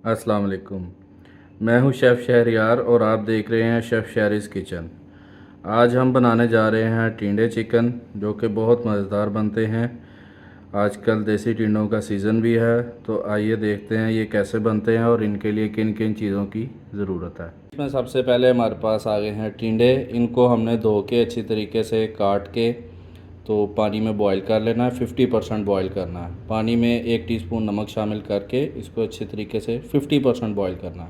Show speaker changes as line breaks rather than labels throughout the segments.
अस्सलाम वालेकुम। मैं हूं शेफ़ शहरयार और आप देख रहे हैं शेफ़ शहरीज़ किचन। आज हम बनाने जा रहे हैं टिंडे चिकन, जो कि बहुत मज़ेदार बनते हैं। आजकल देसी टिंडों का सीज़न भी है, तो आइए देखते हैं ये कैसे बनते हैं और इनके लिए किन किन चीज़ों की ज़रूरत है। इसमें सबसे पहले हमारे पास आ गए हैं टिंडे। इनको हमने धो के अच्छी तरीके से काट के तो पानी में बॉईल कर लेना है। 50% बॉईल करना है। पानी में 1 टीस्पून नमक शामिल करके इसको अच्छे तरीके से 50% बॉईल करना है।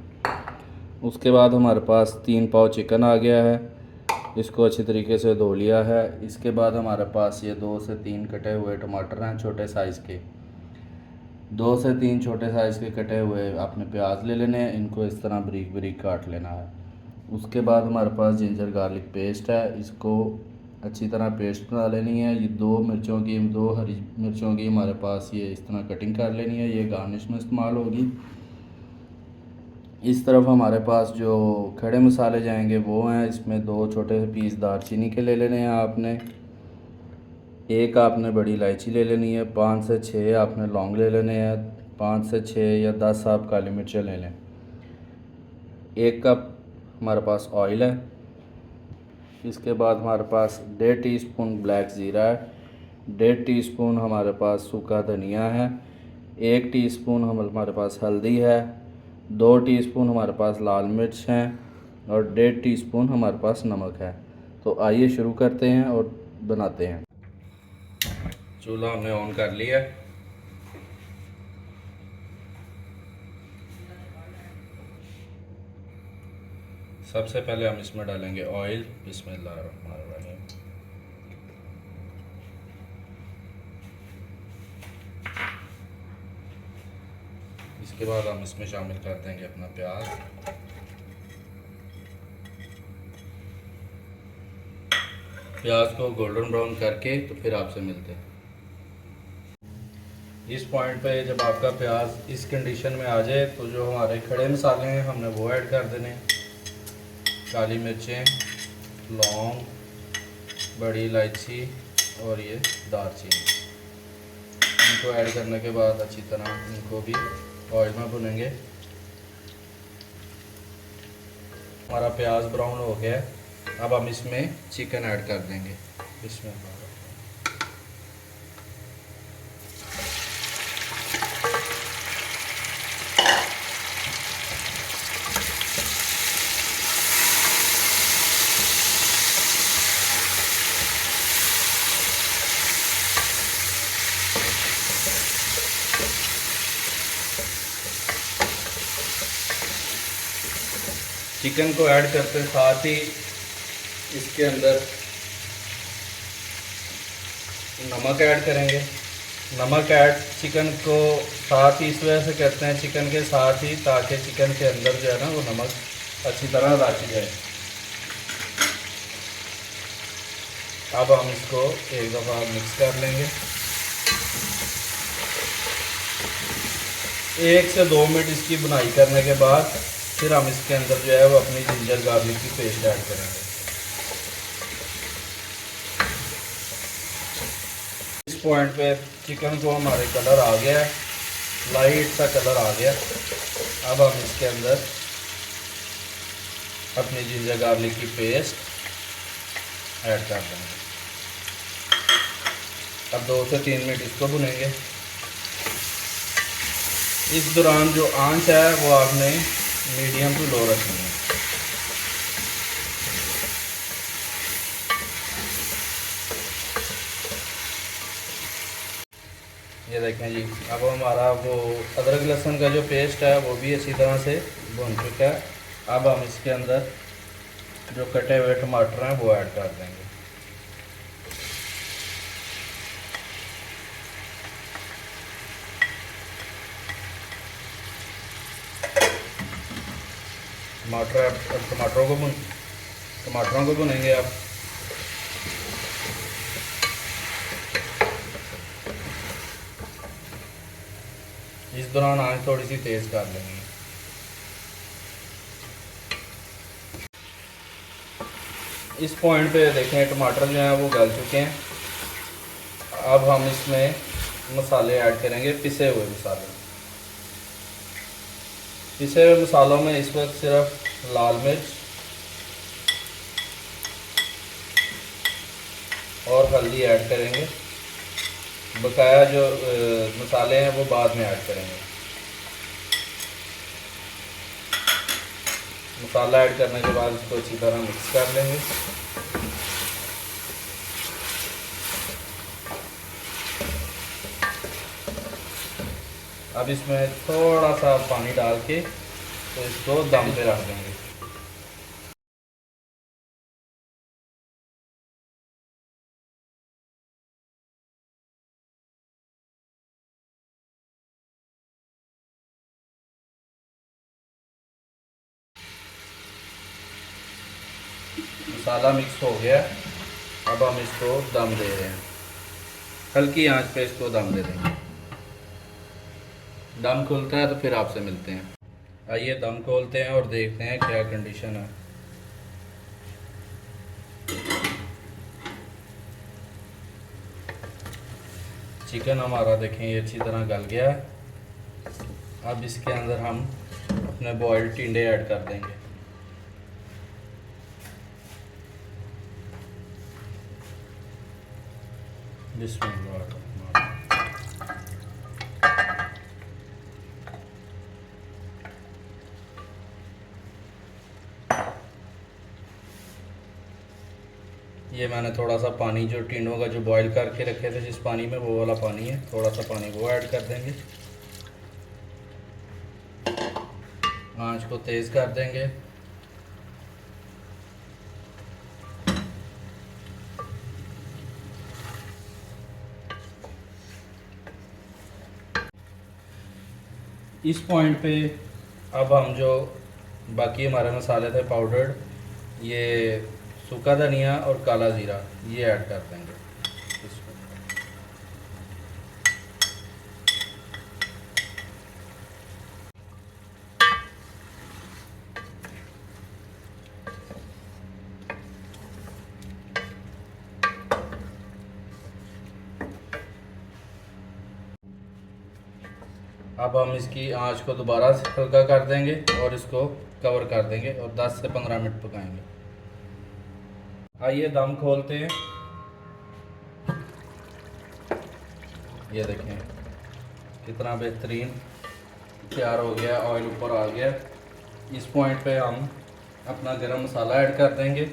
उसके बाद हमारे पास 3 पाव चिकन आ गया है। इसको अच्छी तरीके से धो लिया है। इसके बाद हमारे पास ये 2 से 3 कटे हुए टमाटर हैं छोटे साइज़ के। 2 से 3 छोटे साइज़ के कटे हुए आपने प्याज ले लेने हैं। इनको इस तरह बारीक बारीक काट लेना है। उसके बाद हमारे पास जिंजर गार्लिक पेस्ट है। इसको अच्छी तरह पेस्ट बना लेनी है। ये 2 हरी मिर्चों की हमारे पास ये इस तरह कटिंग कर लेनी है। ये गार्निश में इस्तेमाल होगी। इस तरफ हमारे पास जो खड़े मसाले जाएंगे वो हैं, इसमें 2 छोटे से पीस दालचीनी के ले लेने हैं आपने। एक आपने बड़ी इलायची ले लेनी है। 5 से 6 आपने लौंग ले लेने हैं। 5 से 6 या 10 आप काली मिर्चें ले लें। 1 कप हमारे पास ऑयल है। इसके बाद हमारे पास 1.5 टीस्पून ब्लैक ज़ीरा है। 1.5 टीस्पून हमारे पास सूखा धनिया है। 1 टीस्पून हमारे पास हल्दी है। 2 टीस्पून हमारे पास लाल मिर्च हैं और 1.5 टीस्पून हमारे पास नमक है। तो आइए शुरू करते हैं और बनाते हैं। चूल्हा हमने ऑन कर लिया है। सबसे पहले हम इसमें डालेंगे ऑयल। बिस्मिल्लाहिर्रहमानिर्रहीम। इसके बाद हम इसमें शामिल कर देंगे अपना प्याज। प्याज को गोल्डन ब्राउन करके तो फिर आपसे मिलते हैं। इस पॉइंट पे जब आपका प्याज इस कंडीशन में आ जाए तो जो हमारे खड़े मसाले हैं हमने वो ऐड कर देने। काली मिर्चें, लौंग, बड़ी इलायची और ये दालचीनी। इनको ऐड करने के बाद अच्छी तरह इनको भी ऑयल में भुनेंगे। हमारा प्याज ब्राउन हो गया है। अब हम इसमें चिकन ऐड कर देंगे। इसमें चिकन को ऐड करते साथ ही इसके अंदर नमक ऐड करेंगे। नमक ऐड चिकन को साथ ही इस वजह से करते हैं चिकन के साथ ही, ताकि चिकन के अंदर जो है ना वो नमक अच्छी तरह रच जाए। अब हम इसको एक दफ़ा मिक्स कर लेंगे। 1 से 2 मिनट इसकी बुनाई करने के बाद फिर हम इसके अंदर जो है वो अपनी जिंजर गार्लिक की पेस्ट ऐड करेंगे। इस पॉइंट पे चिकन को हमारे कलर आ गया है, लाइट सा कलर आ गया। अब हम इसके अंदर अपनी जिंजर गार्लिक की पेस्ट ऐड कर देंगे। अब 2 से 3 मिनट इसको भुनेंगे। इस दौरान जो आंच है वो आपने मीडियम टू लो रखनी है। ये देखें जी, अब हमारा वो अदरक लहसुन का जो पेस्ट है वो भी अच्छी तरह से भुन चुका है। अब हम इसके अंदर जो कटे हुए टमाटर हैं वो ऐड कर देंगे। टमाटरों को भुनेंगे आप। इस दौरान आंच थोड़ी सी तेज़ कर लेंगे। इस पॉइंट पे देखें टमाटर जो हैं वो गल चुके हैं। अब हम इसमें मसाले ऐड करेंगे, पिसे हुए मसाले। पिसे हुए मसालों में इस वक्त सिर्फ लाल मिर्च और हल्दी ऐड करेंगे। बकाया जो मसाले हैं वो बाद में ऐड करेंगे। मसाला ऐड करने के बाद इसको अच्छी तरह मिक्स कर लेंगे। अब इसमें थोड़ा सा पानी डाल के तो इसको दम पे रख देंगे। मसाला मिक्स हो गया। अब हम इसको दम दे रहे हैं, हल्की आंच पे इसको दम दे देंगे। दम खुलता है तो फिर आपसे मिलते हैं। आइए दम खोलते हैं और देखते हैं क्या कंडीशन है। चिकन हमारा देखें ये अच्छी तरह गल गया है। अब इसके अंदर हम अपने बॉइल्ड टिंडे ऐड कर देंगे। बिस्मिल्लाह। ये मैंने थोड़ा सा पानी जो टिंडों का जो बॉईल करके रखे थे जिस पानी में, वो वाला पानी है, थोड़ा सा पानी वो ऐड कर देंगे। आंच को तेज़ कर देंगे। इस पॉइंट पे अब हम जो बाकी हमारे मसाले थे पाउडर्ड, ये सूखा धनिया और काला ज़ीरा, ये ऐड कर देंगे इसमें। अब हम इसकी आंच को दोबारा से हल्का कर देंगे और इसको कवर कर देंगे और 10 से 15 मिनट पकाएंगे। आइए दम खोलते हैं। ये देखें कितना बेहतरीन तैयार हो गया, ऑयल ऊपर आ गया। इस पॉइंट पे हम अपना गरम मसाला ऐड कर देंगे।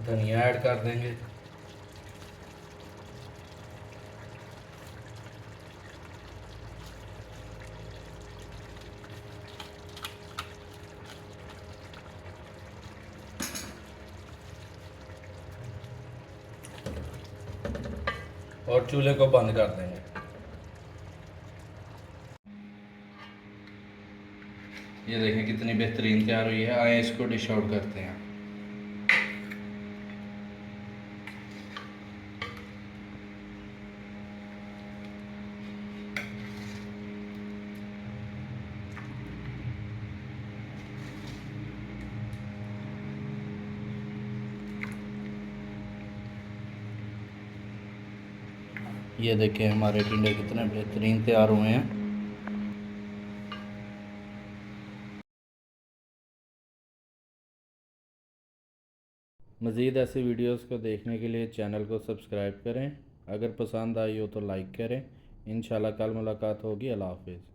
धनिया ऐड कर देंगे। और चूल्हे को बंद कर देंगे। ये देखें कितनी बेहतरीन तैयार हुई है। आए इसको डिश आउट करते हैं। ये देखें हमारे टिंडे कितने बेहतरीन तैयार हुए हैं। मज़ीद ऐसी वीडियोस को देखने के लिए चैनल को सब्सक्राइब करें। अगर पसंद आई हो तो लाइक करें। इंशाल्लाह कल मुलाकात होगी। अल्लाह हाफ़िज़।